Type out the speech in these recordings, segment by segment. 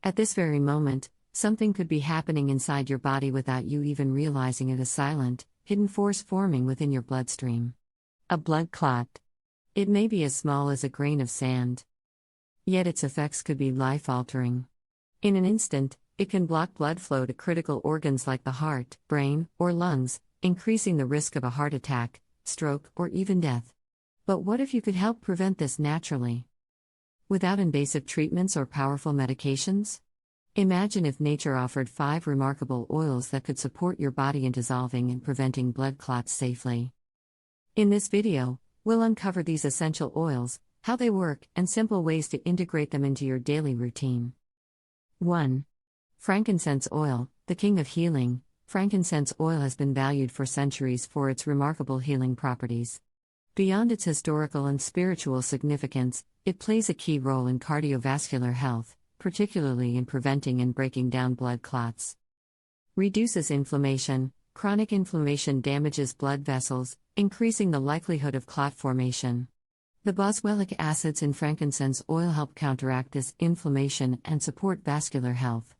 At this very moment, something could be happening inside your body without you even realizing it, a silent, hidden force forming within your bloodstream. A blood clot. It may be as small as a grain of sand. Yet its effects could be life-altering. In an instant, it can block blood flow to critical organs like the heart, brain, or lungs, increasing the risk of a heart attack, stroke, or even death. But what if you could help prevent this naturally? Without invasive treatments or powerful medications? Imagine if nature offered 5 remarkable oils that could support your body in dissolving and preventing blood clots safely. In this video, we'll uncover these essential oils, how they work, and simple ways to integrate them into your daily routine. 1. Frankincense oil, the king of healing. Frankincense oil has been valued for centuries for its remarkable healing properties. Beyond its historical and spiritual significance, it plays a key role in cardiovascular health, particularly in preventing and breaking down blood clots. Reduces inflammation. Chronic inflammation damages blood vessels, increasing the likelihood of clot formation. The boswellic acids in frankincense oil help counteract this inflammation and support vascular health.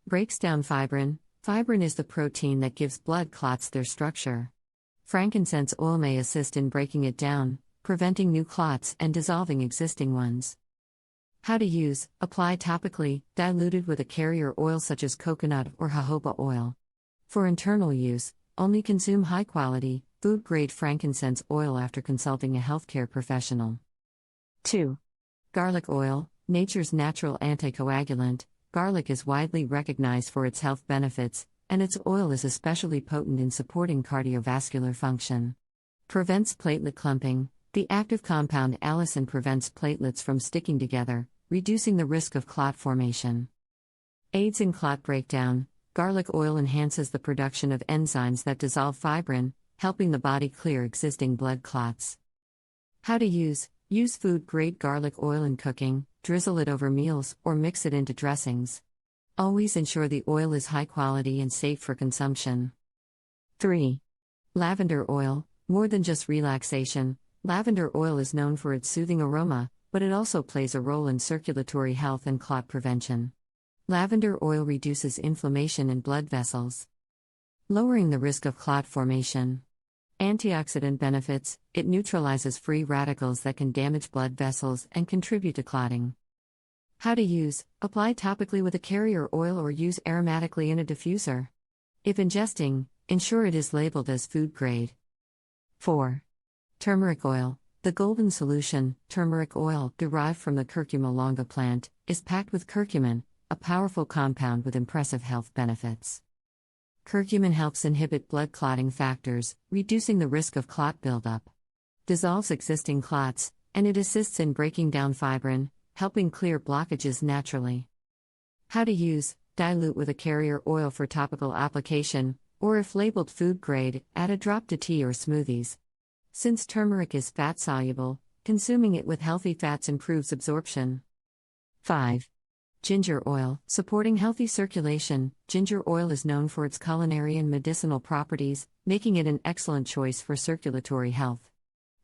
Breaks down fibrin. Fibrin is the protein that gives blood clots their structure. Frankincense oil may assist in breaking it down, preventing new clots and dissolving existing ones. How to use: apply topically, diluted with a carrier oil such as coconut or jojoba oil. For internal use, only consume high-quality, food-grade frankincense oil after consulting a healthcare professional. 2. Garlic oil, nature's natural anticoagulant. Garlic is widely recognized for its health benefits, and its oil is especially potent in supporting cardiovascular function. Prevents platelet clumping. The active compound allicin prevents platelets from sticking together, reducing the risk of clot formation. Aids in clot breakdown. Garlic oil enhances the production of enzymes that dissolve fibrin, helping the body clear existing blood clots. How to use: use food-grade garlic oil in cooking, drizzle it over meals, or mix it into dressings. Always ensure the oil is high quality and safe for consumption. 3. Lavender oil, more than just relaxation. Lavender oil is known for its soothing aroma, but it also plays a role in circulatory health and clot prevention. Lavender oil reduces inflammation in blood vessels, lowering the risk of clot formation. Antioxidant benefits: it neutralizes free radicals that can damage blood vessels and contribute to clotting. How to use: apply topically with a carrier oil or use aromatically in a diffuser. If ingesting, ensure it is labeled as food grade. 4. Turmeric oil, the golden solution. Turmeric oil, derived from the curcuma longa plant, is packed with curcumin, a powerful compound with impressive health benefits. Curcumin helps inhibit blood clotting factors, reducing the risk of clot buildup. Dissolves existing clots, and it assists in breaking down fibrin, helping clear blockages naturally. How to use: dilute with a carrier oil for topical application, or if labeled food grade, add a drop to tea or smoothies. Since turmeric is fat-soluble, consuming it with healthy fats improves absorption. 5. Ginger oil, supporting healthy circulation. Ginger oil is known for its culinary and medicinal properties, making it an excellent choice for circulatory health.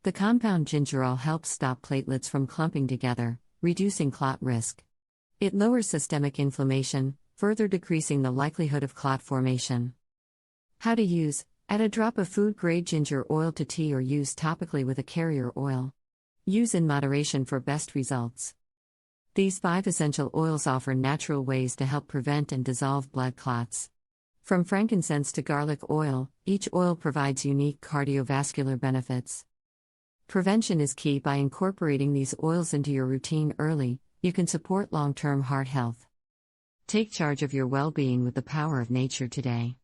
The compound gingerol helps stop platelets from clumping together, reducing clot risk. It lowers systemic inflammation, further decreasing the likelihood of clot formation. How to use: add a drop of food-grade ginger oil to tea or use topically with a carrier oil. Use in moderation for best results. These 5 essential oils offer natural ways to help prevent and dissolve blood clots. From frankincense to garlic oil, each oil provides unique cardiovascular benefits. Prevention is key. By incorporating these oils into your routine early, you can support long-term heart health. Take charge of your well-being with the power of nature today.